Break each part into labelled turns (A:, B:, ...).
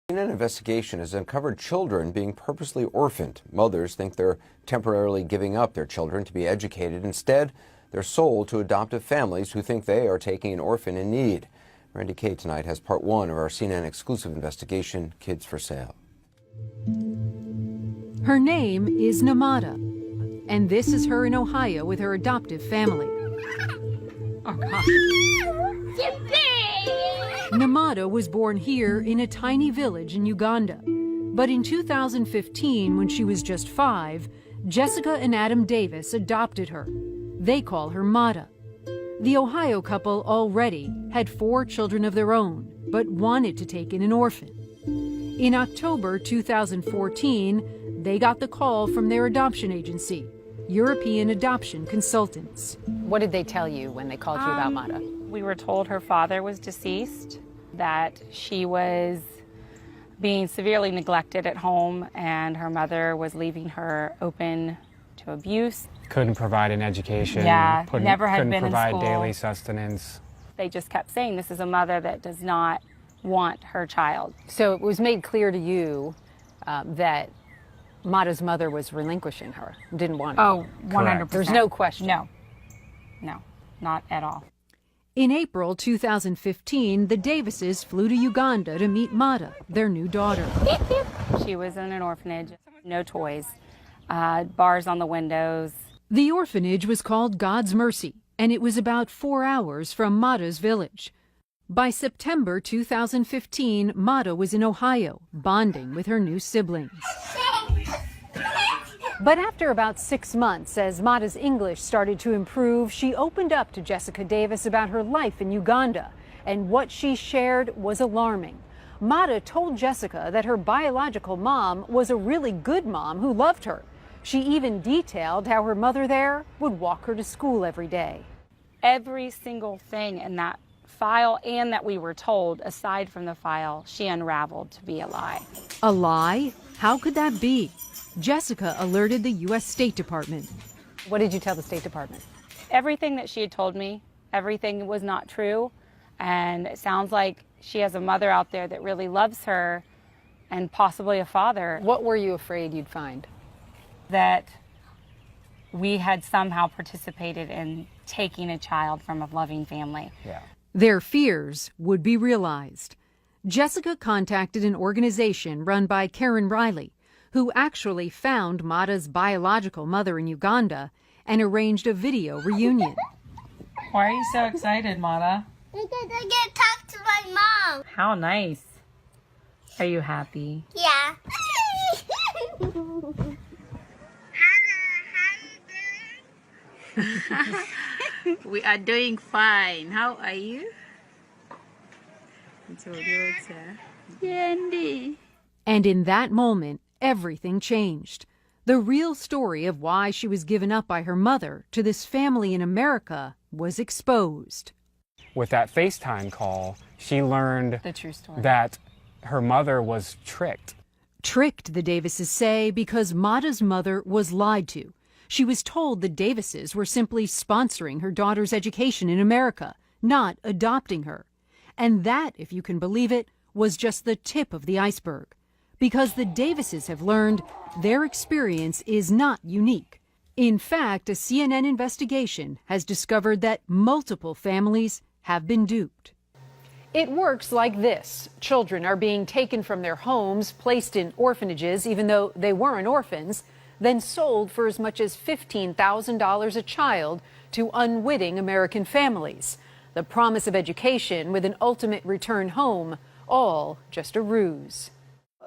A: An investigation has uncovered children being purposely orphaned. Mothers think they're temporarily giving up their children to be educated. Instead, they're sold to adoptive families who think they are taking an orphan in need. Randy Kay tonight has part one of our CNN exclusive investigation, Kids for Sale.
B: Her name is Namada, and this is her in Ohio with her adoptive family. Oh, God. Namada was born here in a tiny village in Uganda. But in 2015, when she was just 5, Jessica and Adam Davis adopted her. They call her Mada. The Ohio couple already had 4 children of their own, but wanted to take in an orphan. In October 2014, they got the call from their adoption agency, European Adoption Consultants.
C: What did they tell you when they called you about Mada?
D: We were told her father was deceased, that she was being severely neglected at home, and her mother was leaving her open to abuse.
E: Couldn't provide an education.
D: Yeah, never had
E: couldn't
D: been in
E: provide
D: school.
E: daily sustenance.
D: They just kept saying this is a mother that does not want her child.
C: So it was made clear to you that Mada's mother was relinquishing her, didn't want her.
D: Oh, 100%.
C: There's no question.
D: No, not at all.
B: In April 2015, the Davises flew to Uganda to meet Mada, their new daughter.
D: She was in an orphanage, no toys, bars on the windows.
B: The orphanage was called God's Mercy, and it was about 4 hours from Mada's village. By September 2015, Mada was in Ohio, bonding with her new siblings. But after about 6 months, as Mada's English started to improve, she opened up to Jessica Davis about her life in Uganda, and what she shared was alarming. Mada told Jessica that her biological mom was a really good mom who loved her. She even detailed how her mother there would walk her to school every day.
D: Every single thing in that file and that we were told, aside from the file, she unraveled to be a lie.
B: A lie? How could that be? Jessica alerted the U.S. State Department.
C: What did you tell the State Department?
D: Everything that she had told me, everything was not true. And it sounds like she has a mother out there that really loves her, and possibly a father.
C: What were you afraid you'd find?
D: That we had somehow participated in taking a child from a loving family.
E: Yeah.
B: Their fears would be realized. Jessica contacted an organization run by Karen Riley, who actually found Mada's biological mother in Uganda and arranged a video reunion.
D: Why are you so excited, Mada?
F: Because I get to talk to my mom.
D: How nice. Are you happy?
F: Yeah.
G: We are doing fine. How are you? Yandy.
B: And in that moment, everything changed. The real story of why she was given up by her mother to this family in America was exposed.
E: With that FaceTime call, she learned
D: The true story.
E: that her mother was tricked.
B: Tricked, the Davises say, because Mada's mother was lied to. She was told the Davises were simply sponsoring her daughter's education in America, not adopting her. And that, if you can believe it, was just the tip of the iceberg. Because the Davises have learned their experience is not unique. In fact, a CNN investigation has discovered that multiple families have been duped. It works like this. Children are being taken from their homes, placed in orphanages, even though they weren't orphans, then sold for as much as $15,000 a child to unwitting American families. The promise of education with an ultimate return home, all just a ruse.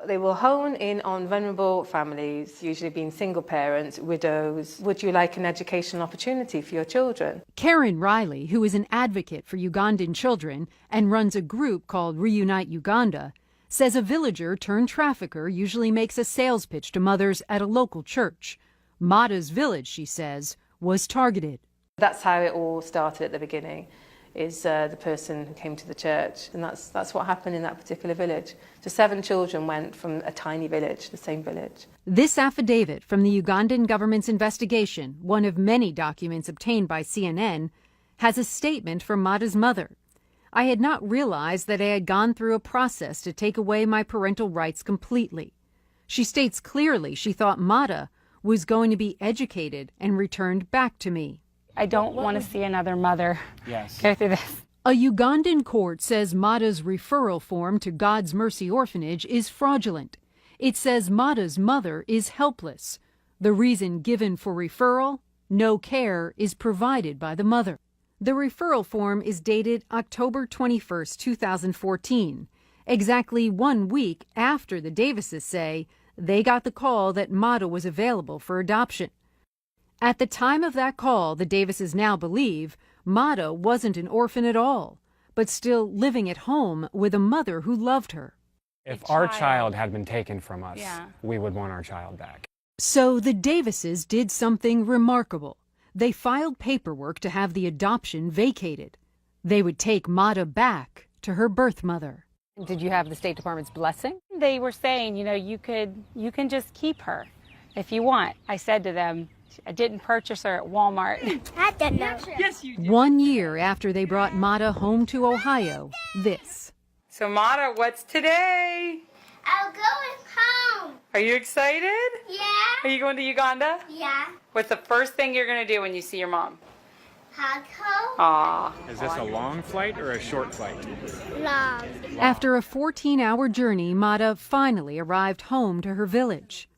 H: They will hone in on vulnerable families, usually being single parents, widows. Would you like an educational opportunity for your children?
B: Karen Riley, who is an advocate for Ugandan children and runs a group called Reunite Uganda, says a villager turned trafficker usually makes a sales pitch to mothers at a local church. Mada's village, she says, was targeted.
H: That's how it all started at the beginning, is the person who came to the church. And that's what happened in that particular village. So 7 children went from a tiny village, the same village.
B: This affidavit from the Ugandan government's investigation, one of many documents obtained by CNN, has a statement from Mada's mother. I had not realized that I had gone through a process to take away my parental rights completely. She states clearly she thought Mata was going to be educated and returned back to me.
D: I don't want to see another mother go through this.
B: A Ugandan court says Mata's referral form to God's Mercy Orphanage is fraudulent. It says Mata's mother is helpless. The reason given for referral? No care is provided by the mother. The referral form is dated October 21, 2014, exactly 1 week after the Davises say they got the call that Mata was available for adoption. At the time of that call, the Davises now believe Mata wasn't an orphan at all, but still living at home with a mother who loved her.
E: If our child had been taken from us,
D: Yeah.
E: we would want our child back.
B: So the Davises did something remarkable. They filed paperwork to have the adoption vacated. They would take Mata back to her birth mother.
C: Did you have the State Department's blessing?
D: They were saying, you know, you can just keep her if you want. I said to them, I didn't purchase her at Walmart.
F: I don't know.
G: Yes, you
B: 1 year after they brought Mata home to Ohio, this.
I: So Mata, what's today?
F: I'm going home.
I: Are you excited?
F: Yeah.
I: Are you going to Uganda?
F: Yeah.
I: What's the first thing you're going to do when you see your mom?
F: Hug home.
I: Aw.
E: Is this a long flight or a short flight?
F: Long.
B: After a 14-hour journey, Mata finally arrived home to her village.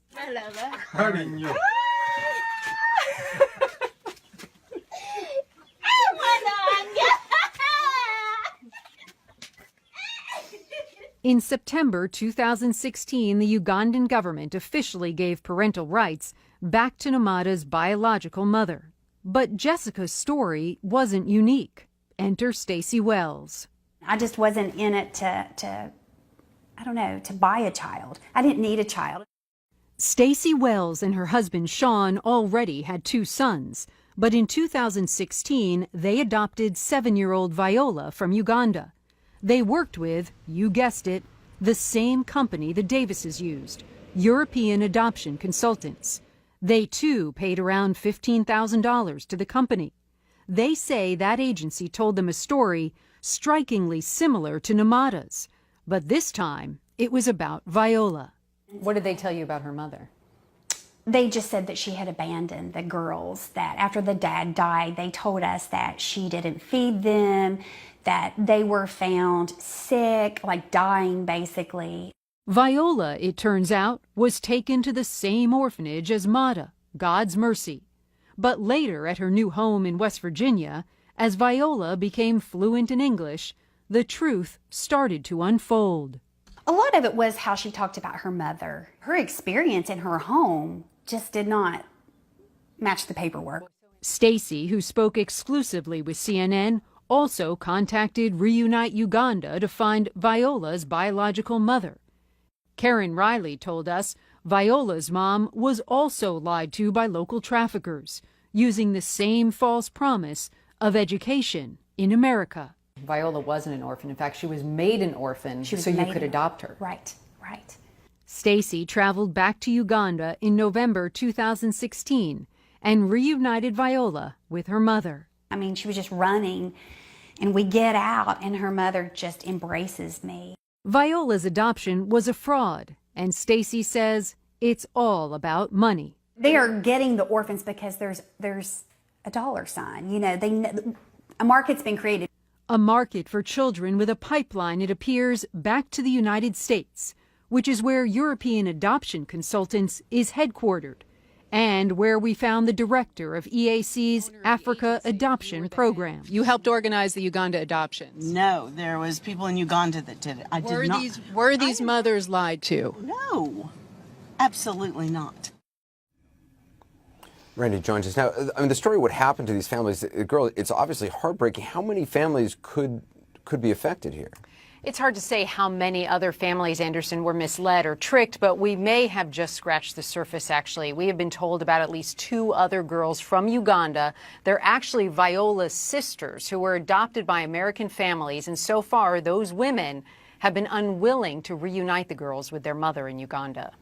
B: In September 2016, the Ugandan government officially gave parental rights back to Namada's biological mother. But Jessica's story wasn't unique. Enter Stacey Wells.
J: I just wasn't in it to buy a child. I didn't need a child.
B: Stacey Wells and her husband Sean already had 2 sons, but in 2016 they adopted 7-year-old Viola from Uganda. They worked with, you guessed it, the same company the Davises used, European Adoption Consultants. They too paid around $15,000 to the company. They say that agency told them a story strikingly similar to Namada's, but this time it was about Viola.
C: What did they tell you about her mother?
J: They just said that she had abandoned the girls, that after the dad died, they told us that she didn't feed them, that they were found sick, like dying basically.
B: Viola, it turns out, was taken to the same orphanage as Mata, God's Mercy. But later, at her new home in West Virginia, as Viola became fluent in English, the truth started to unfold.
J: A lot of it was how she talked about her mother. Her experience in her home just did not match the paperwork.
B: Stacey, who spoke exclusively with CNN, also contacted Reunite Uganda to find Viola's biological mother. Karen Riley told us Viola's mom was also lied to by local traffickers, using the same false promise of education in America.
C: Viola wasn't an orphan. In fact, she was made an orphan so you could adopt her.
J: Right, right.
B: Stacey traveled back to Uganda in November 2016 and reunited Viola with her mother.
J: I mean, she was just running, and we get out, and her mother just embraces me.
B: Viola's adoption was a fraud, and Stacey says it's all about money.
J: They are getting the orphans because there's a dollar sign. You know, a market's been created.
B: A market for children with a pipeline, it appears, back to the United States, which is where European Adoption Consultants is headquartered, and where we found the director of EAC's Africa Adoption Program.
K: You helped organize the Uganda adoptions.
L: No, there was people in Uganda that did it. I did not.
K: Were these mothers lied to?
L: No, absolutely not.
A: Randy joins us now. I mean, the story of what happened to these families, girl, it's obviously heartbreaking. How many families could be affected here?
C: It's hard to say how many other families, Anderson, were misled or tricked, but we may have just scratched the surface, actually. We have been told about at least 2 other girls from Uganda. They're actually Viola's sisters who were adopted by American families, and so far those women have been unwilling to reunite the girls with their mother in Uganda.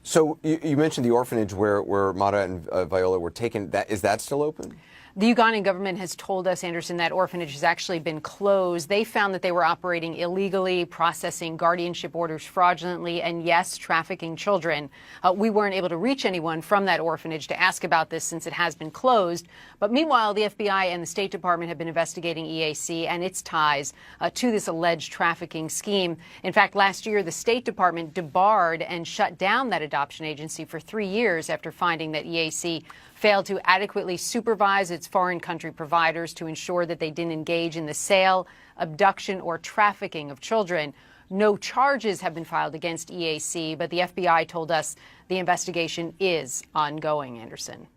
A: So you mentioned the orphanage where Mata and Viola were taken. Is that still open?
C: The Ugandan government has told us, Anderson, that orphanage has actually been closed. They found that they were operating illegally, processing guardianship orders fraudulently, and yes, trafficking children. We weren't able to reach anyone from that orphanage to ask about this since it has been closed. But meanwhile, the FBI and the State Department have been investigating EAC and its ties to this alleged trafficking scheme. In fact, last year, the State Department debarred and shut down that adoption agency for 3 years after finding that EAC failed to adequately supervise its foreign country providers to ensure that they didn't engage in the sale, abduction, or trafficking of children. No charges have been filed against EAC, but the FBI told us the investigation is ongoing, Anderson.